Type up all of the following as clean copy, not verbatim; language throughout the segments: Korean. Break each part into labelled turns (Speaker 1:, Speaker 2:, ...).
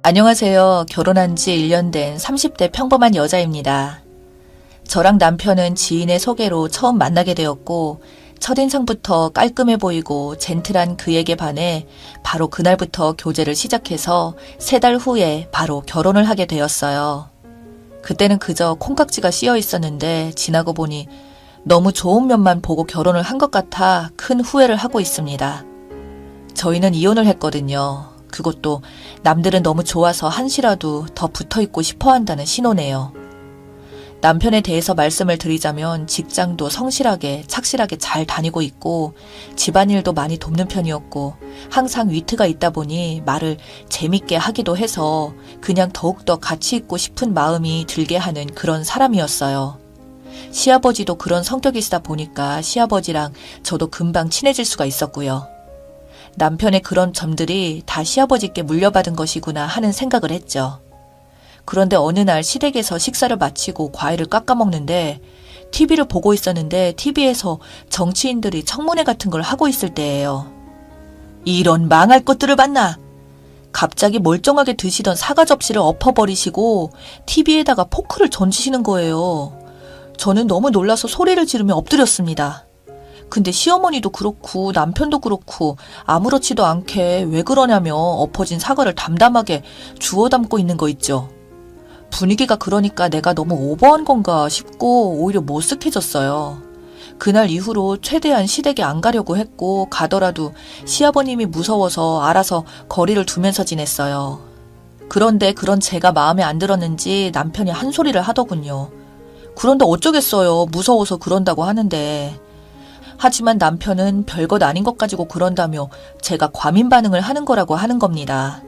Speaker 1: 안녕하세요. 결혼한 지 1년 된 30대 평범한 여자입니다. 저랑 남편은 지인의 소개로 처음 만나게 되었고 첫인상부터 깔끔해 보이고 젠틀한 그에게 반해 바로 그날부터 교제를 시작해서 3달 후에 바로 결혼을 하게 되었어요. 그때는 그저 콩깍지가 씌어 있었는데 지나고 보니 너무 좋은 면만 보고 결혼을 한 것 같아 큰 후회를 하고 있습니다. 저희는 이혼을 했거든요. 그것도 남들은 너무 좋아서 한시라도 더 붙어있고 싶어 한다는 신호네요. 남편에 대해서 말씀을 드리자면 직장도 성실하게 착실하게 잘 다니고 있고 집안일도 많이 돕는 편이었고 항상 위트가 있다 보니 말을 재밌게 하기도 해서 그냥 더욱더 같이 있고 싶은 마음이 들게 하는 그런 사람이었어요. 시아버지도 그런 성격이시다 보니까 시아버지랑 저도 금방 친해질 수가 있었고요. 남편의 그런 점들이 다 시아버지께 물려받은 것이구나 하는 생각을 했죠. 그런데 어느 날 시댁에서 식사를 마치고 과일을 깎아 먹는데 TV를 보고 있었는데 TV에서 정치인들이 청문회 같은 걸 하고 있을 때예요. 이런 망할 것들을 봤나? 갑자기 멀쩡하게 드시던 사과 접시를 엎어버리시고 TV에다가 포크를 던지시는 거예요. 저는 너무 놀라서 소리를 지르며 엎드렸습니다. 근데 시어머니도 그렇고 남편도 그렇고 아무렇지도 않게 왜 그러냐며 엎어진 사과를 담담하게 주워 담고 있는 거 있죠. 분위기가 그러니까 내가 너무 오버한 건가 싶고 오히려 머쓱해졌어요. 그날 이후로 최대한 시댁에 안 가려고 했고 가더라도 시아버님이 무서워서 알아서 거리를 두면서 지냈어요. 그런데 그런 제가 마음에 안 들었는지 남편이 한 소리를 하더군요. 그런데 어쩌겠어요. 무서워서 그런다고 하는데. 하지만 남편은 별것 아닌 것 가지고 그런다며 제가 과민 반응을 하는 거라고 하는 겁니다.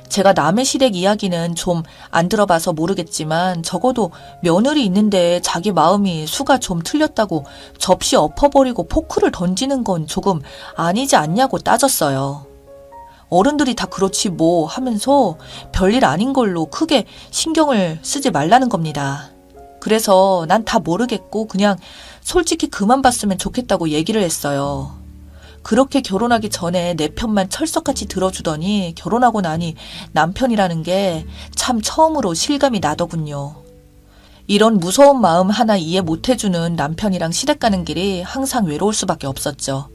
Speaker 1: 제가 남의 시댁 이야기는 좀 안 들어봐서 모르겠지만 적어도 며느리 있는데 자기 마음이 수가 좀 틀렸다고 접시 엎어버리고 포크를 던지는 건 조금 아니지 않냐고 따졌어요. 어른들이 다 그렇지 뭐 하면서 별일 아닌 걸로 크게 신경을 쓰지 말라는 겁니다. 그래서 난 다 모르겠고 그냥 솔직히 그만 봤으면 좋겠다고 얘기를 했어요. 그렇게 결혼하기 전에 내 편만 철석같이 들어주더니 결혼하고 나니 남편이라는 게 참 처음으로 실감이 나더군요. 이런 무서운 마음 하나 이해 못해주는 남편이랑 시댁 가는 길이 항상 외로울 수밖에 없었죠.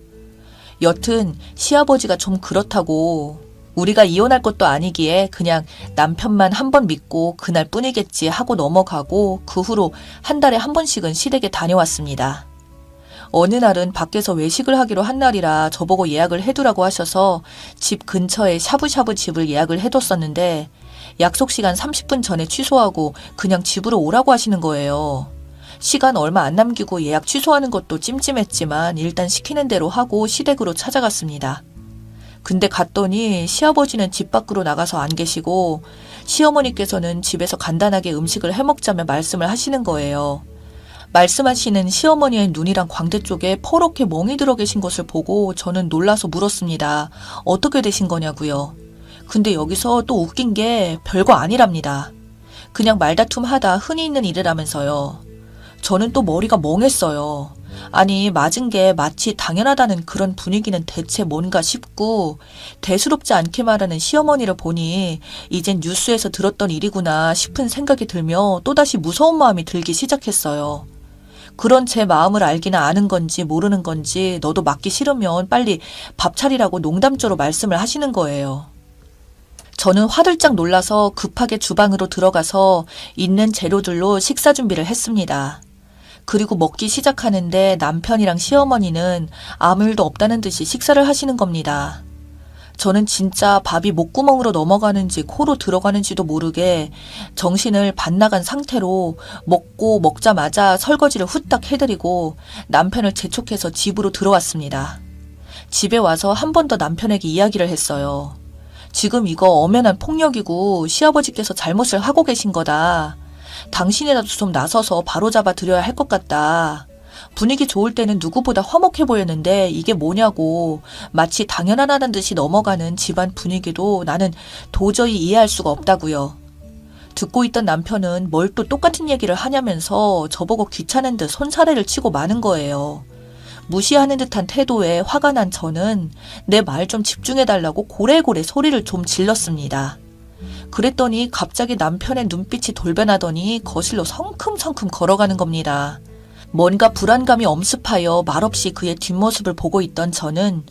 Speaker 1: 여튼 시아버지가 좀 그렇다고 우리가 이혼할 것도 아니기에 그냥 남편만 한 번 믿고 그날 뿐이겠지 하고 넘어가고 그 후로 한 달에 한 번씩은 시댁에 다녀왔습니다. 어느 날은 밖에서 외식을 하기로 한 날이라 저보고 예약을 해두라고 하셔서 집 근처에 샤브샤브 집을 예약을 해뒀었는데 약속 시간 30분 전에 취소하고 그냥 집으로 오라고 하시는 거예요. 시간 얼마 안 남기고 예약 취소하는 것도 찜찜했지만 일단 시키는 대로 하고 시댁으로 찾아갔습니다. 근데 갔더니 시아버지는 집 밖으로 나가서 안 계시고 시어머니께서는 집에서 간단하게 음식을 해먹자며 말씀을 하시는 거예요. 말씀하시는 시어머니의 눈이랑 광대 쪽에 퍼렇게 멍이 들어 계신 것을 보고 저는 놀라서 물었습니다. 어떻게 되신 거냐고요. 근데 여기서 또 웃긴 게 별거 아니랍니다. 그냥 말다툼 하다 흔히 있는 일이라면서요. 저는 또 머리가 멍했어요. 아니 맞은 게 마치 당연하다는 그런 분위기는 대체 뭔가 싶고 대수롭지 않게 말하는 시어머니를 보니 이젠 뉴스에서 들었던 일이구나 싶은 생각이 들며 또다시 무서운 마음이 들기 시작했어요. 그런 제 마음을 알기나 아는 건지 모르는 건지 너도 맞기 싫으면 빨리 밥 차리라고 농담조로 말씀을 하시는 거예요. 저는 화들짝 놀라서 급하게 주방으로 들어가서 있는 재료들로 식사 준비를 했습니다. 그리고 먹기 시작하는데 남편이랑 시어머니는 아무 일도 없다는 듯이 식사를 하시는 겁니다. 저는 진짜 밥이 목구멍으로 넘어가는지 코로 들어가는지도 모르게 정신을 반나간 상태로 먹고 먹자마자 설거지를 후딱 해드리고 남편을 재촉해서 집으로 들어왔습니다. 집에 와서 한 번 더 남편에게 이야기를 했어요. 지금 이거 엄연한 폭력이고 시아버지께서 잘못을 하고 계신 거다. 당신이라도 좀 나서서 바로잡아 드려야 할 것 같다. 분위기 좋을 때는 누구보다 화목해 보였는데 이게 뭐냐고 마치 당연하다는 듯이 넘어가는 집안 분위기도 나는 도저히 이해할 수가 없다고요. 듣고 있던 남편은 뭘 또 똑같은 얘기를 하냐면서 저보고 귀찮은 듯 손사래를 치고 마는 거예요. 무시하는 듯한 태도에 화가 난 저는 내 말 좀 집중해달라고 고래고래 소리를 좀 질렀습니다. 그랬더니 갑자기 남편의 눈빛이 돌변하더니 거실로 성큼성큼 걸어가는 겁니다. 뭔가 불안감이 엄습하여 말없이 그의 뒷모습을 보고 있던 저는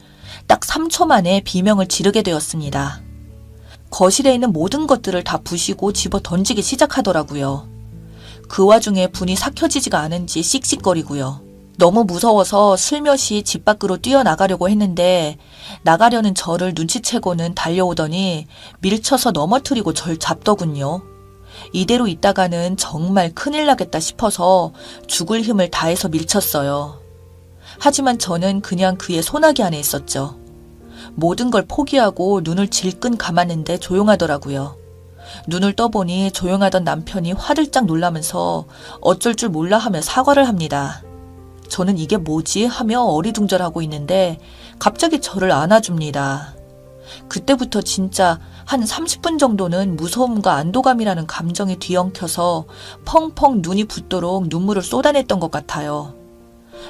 Speaker 1: 딱 3초 만에 비명을 지르게 되었습니다. 거실에 있는 모든 것들을 다 부시고 집어 던지기 시작하더라고요. 그 와중에 분이 삭혀지지가 않은지 씩씩거리고요. 너무 무서워서 슬며시 집 밖으로 뛰어나가려고 했는데 나가려는 저를 눈치채고는 달려오더니 밀쳐서 넘어뜨리고 절 잡더군요. 이대로 있다가는 정말 큰일 나겠다 싶어서 죽을 힘을 다해서 밀쳤어요. 하지만 저는 그냥 그의 소나기 안에 있었죠. 모든 걸 포기하고 눈을 질끈 감았는데 조용하더라고요. 눈을 떠보니 조용하던 남편이 화들짝 놀라면서 어쩔 줄 몰라 하며 사과를 합니다. 저는 이게 뭐지 하며 어리둥절하고 있는데 갑자기 저를 안아줍니다. 그때부터 진짜 한 30분 정도는 무서움과 안도감이라는 감정이 뒤엉켜서 펑펑 눈이 붓도록 눈물을 쏟아냈던 것 같아요.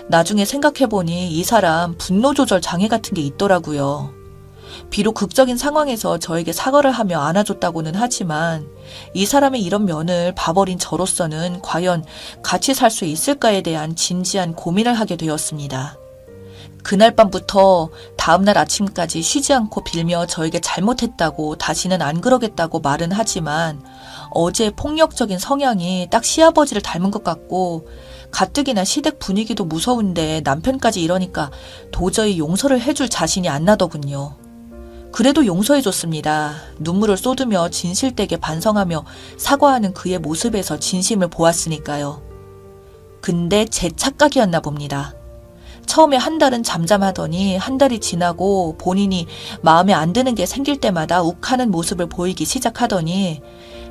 Speaker 1: 나중에 생각해보니 이 사람 분노 조절 장애 같은 게 있더라고요. 비록 극적인 상황에서 저에게 사과를 하며 안아줬다고는 하지만 이 사람의 이런 면을 봐버린 저로서는 과연 같이 살 수 있을까에 대한 진지한 고민을 하게 되었습니다. 그날 밤부터 다음날 아침까지 쉬지 않고 빌며 저에게 잘못했다고 다시는 안 그러겠다고 말은 하지만 어제 폭력적인 성향이 딱 시아버지를 닮은 것 같고 가뜩이나 시댁 분위기도 무서운데 남편까지 이러니까 도저히 용서를 해줄 자신이 안 나더군요. 그래도 용서해줬습니다. 눈물을 쏟으며 진실되게 반성하며 사과하는 그의 모습에서 진심을 보았으니까요. 근데 제 착각이었나 봅니다. 처음에 한 달은 잠잠하더니 한 달이 지나고 본인이 마음에 안 드는 게 생길 때마다 욱하는 모습을 보이기 시작하더니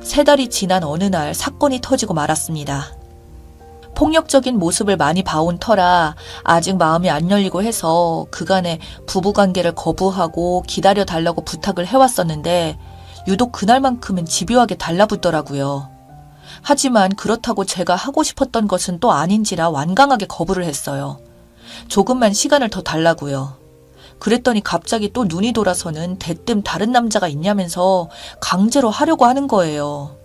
Speaker 1: 3달이 지난 어느 날 사건이 터지고 말았습니다. 폭력적인 모습을 많이 봐온 터라 아직 마음이 안 열리고 해서 그간의 부부관계를 거부하고 기다려달라고 부탁을 해왔었는데 유독 그날만큼은 집요하게 달라붙더라고요. 하지만 그렇다고 제가 하고 싶었던 것은 또 아닌지라 완강하게 거부를 했어요. 조금만 시간을 더 달라고요. 그랬더니 갑자기 또 눈이 돌아서는 대뜸 다른 남자가 있냐면서 강제로 하려고 하는 거예요.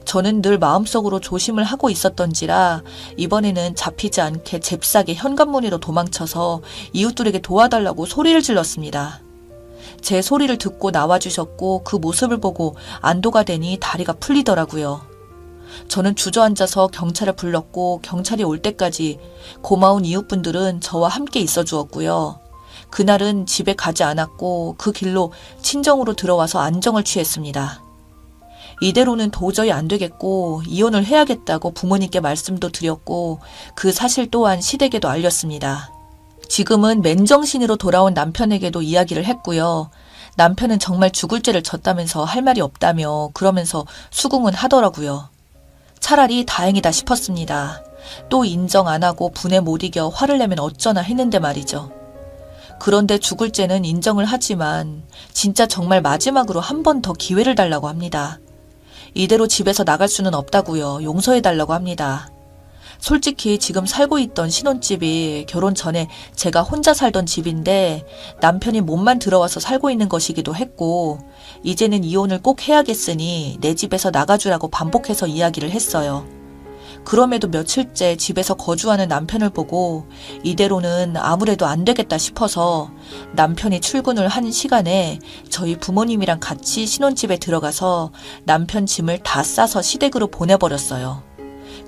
Speaker 1: 저는 늘 마음속으로 조심을 하고 있었던지라 이번에는 잡히지 않게 잽싸게 현관문으로 도망쳐서 이웃들에게 도와달라고 소리를 질렀습니다. 제 소리를 듣고 나와주셨고 그 모습을 보고 안도가 되니 다리가 풀리더라고요. 저는 주저앉아서 경찰을 불렀고 경찰이 올 때까지 고마운 이웃분들은 저와 함께 있어 주었고요. 그날은 집에 가지 않았고 그 길로 친정으로 들어와서 안정을 취했습니다. 이대로는 도저히 안 되겠고 이혼을 해야겠다고 부모님께 말씀도 드렸고 그 사실 또한 시댁에도 알렸습니다. 지금은 맨정신으로 돌아온 남편에게도 이야기를 했고요. 남편은 정말 죽을 죄를 졌다면서 할 말이 없다며 그러면서 수긍은 하더라고요. 차라리 다행이다 싶었습니다. 또 인정 안 하고 분에 못 이겨 화를 내면 어쩌나 했는데 말이죠. 그런데 죽을 죄는 인정을 하지만 진짜 정말 마지막으로 한 번 더 기회를 달라고 합니다. 이대로 집에서 나갈 수는 없다고요. 용서해달라고 합니다. 솔직히 지금 살고 있던 신혼집이 결혼 전에 제가 혼자 살던 집인데 남편이 몸만 들어와서 살고 있는 것이기도 했고 이제는 이혼을 꼭 해야겠으니 내 집에서 나가주라고 반복해서 이야기를 했어요. 그럼에도 며칠째 집에서 거주하는 남편을 보고 이대로는 아무래도 안 되겠다 싶어서 남편이 출근을 한 시간에 저희 부모님이랑 같이 신혼집에 들어가서 남편 짐을 다 싸서 시댁으로 보내버렸어요.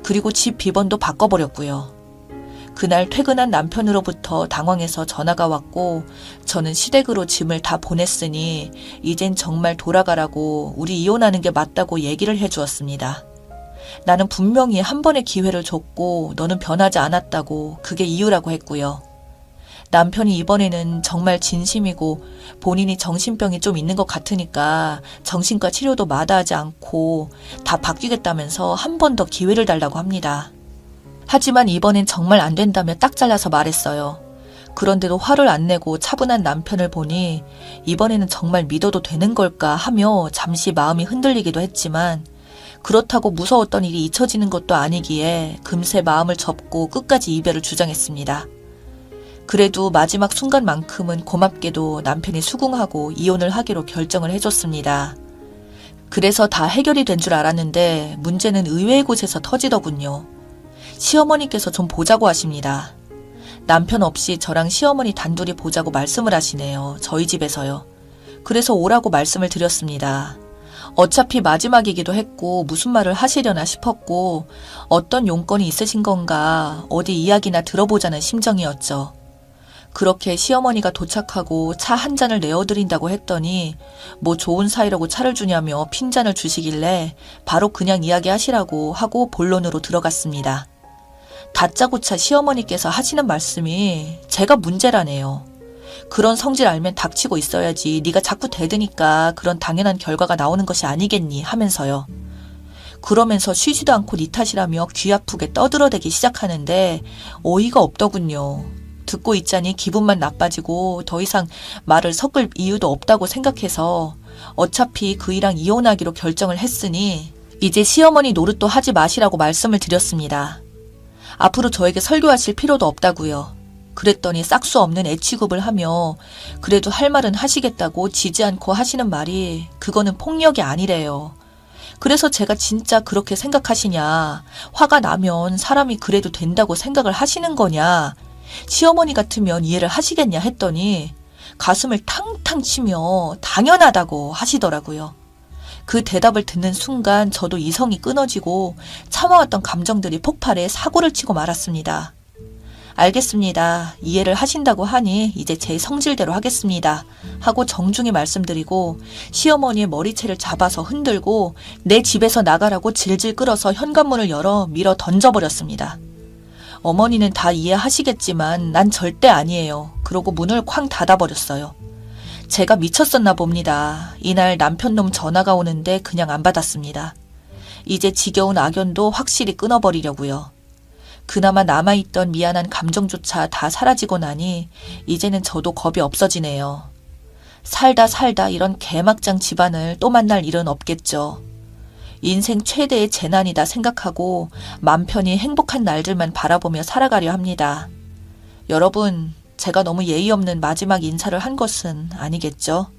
Speaker 1: 그리고 집 비번도 바꿔버렸고요. 그날 퇴근한 남편으로부터 당황해서 전화가 왔고 저는 시댁으로 짐을 다 보냈으니 이젠 정말 돌아가라고 우리 이혼하는 게 맞다고 얘기를 해주었습니다. 나는 분명히 한 번의 기회를 줬고 너는 변하지 않았다고 그게 이유라고 했고요. 남편이 이번에는 정말 진심이고 본인이 정신병이 좀 있는 것 같으니까 정신과 치료도 마다하지 않고 다 바뀌겠다면서 한 번 더 기회를 달라고 합니다. 하지만 이번엔 정말 안 된다며 딱 잘라서 말했어요. 그런데도 화를 안 내고 차분한 남편을 보니 이번에는 정말 믿어도 되는 걸까 하며 잠시 마음이 흔들리기도 했지만 그렇다고 무서웠던 일이 잊혀지는 것도 아니기에 금세 마음을 접고 끝까지 이별을 주장했습니다. 그래도 마지막 순간만큼은 고맙게도 남편이 수긍하고 이혼을 하기로 결정을 해줬습니다. 그래서 다 해결이 된 줄 알았는데 문제는 의외의 곳에서 터지더군요. 시어머니께서 좀 보자고 하십니다. 남편 없이 저랑 시어머니 단둘이 보자고 말씀을 하시네요. 저희 집에서요. 그래서 오라고 말씀을 드렸습니다. 어차피 마지막이기도 했고 무슨 말을 하시려나 싶었고 어떤 용건이 있으신 건가 어디 이야기나 들어보자는 심정이었죠. 그렇게 시어머니가 도착하고 차 한 잔을 내어드린다고 했더니 뭐 좋은 사이라고 차를 주냐며 핀잔을 주시길래 바로 그냥 이야기하시라고 하고 본론으로 들어갔습니다. 다짜고짜 시어머니께서 하시는 말씀이 제가 문제라네요. 그런 성질 알면 닥치고 있어야지 네가 자꾸 대드니까 그런 당연한 결과가 나오는 것이 아니겠니 하면서요. 그러면서 쉬지도 않고 네 탓이라며 귀 아프게 떠들어대기 시작하는데 어이가 없더군요. 듣고 있자니 기분만 나빠지고 더 이상 말을 섞을 이유도 없다고 생각해서 어차피 그이랑 이혼하기로 결정을 했으니 이제 시어머니 노릇도 하지 마시라고 말씀을 드렸습니다. 앞으로 저에게 설교하실 필요도 없다고요. 그랬더니 싹수 없는 애취급을 하며 그래도 할 말은 하시겠다고 지지 않고 하시는 말이 그거는 폭력이 아니래요. 그래서 제가 진짜 그렇게 생각하시냐, 화가 나면 사람이 그래도 된다고 생각을 하시는 거냐, 시어머니 같으면 이해를 하시겠냐 했더니 가슴을 탕탕 치며 당연하다고 하시더라고요. 그 대답을 듣는 순간 저도 이성이 끊어지고 참아왔던 감정들이 폭발해 사고를 치고 말았습니다. 알겠습니다. 이해를 하신다고 하니 이제 제 성질대로 하겠습니다. 하고 정중히 말씀드리고 시어머니의 머리채를 잡아서 흔들고 내 집에서 나가라고 질질 끌어서 현관문을 열어 밀어 던져버렸습니다. 어머니는 다 이해하시겠지만 난 절대 아니에요. 그러고 문을 쾅 닫아버렸어요. 제가 미쳤었나 봅니다. 이날 남편놈 전화가 오는데 그냥 안 받았습니다. 이제 지겨운 악연도 확실히 끊어버리려고요. 그나마 남아있던 미안한 감정조차 다 사라지고 나니 이제는 저도 겁이 없어지네요. 살다 이런 개막장 집안을 또 만날 일은 없겠죠. 인생 최대의 재난이다 생각하고 맘 편히 행복한 날들만 바라보며 살아가려 합니다. 여러분, 제가 너무 예의 없는 마지막 인사를 한 것은 아니겠죠?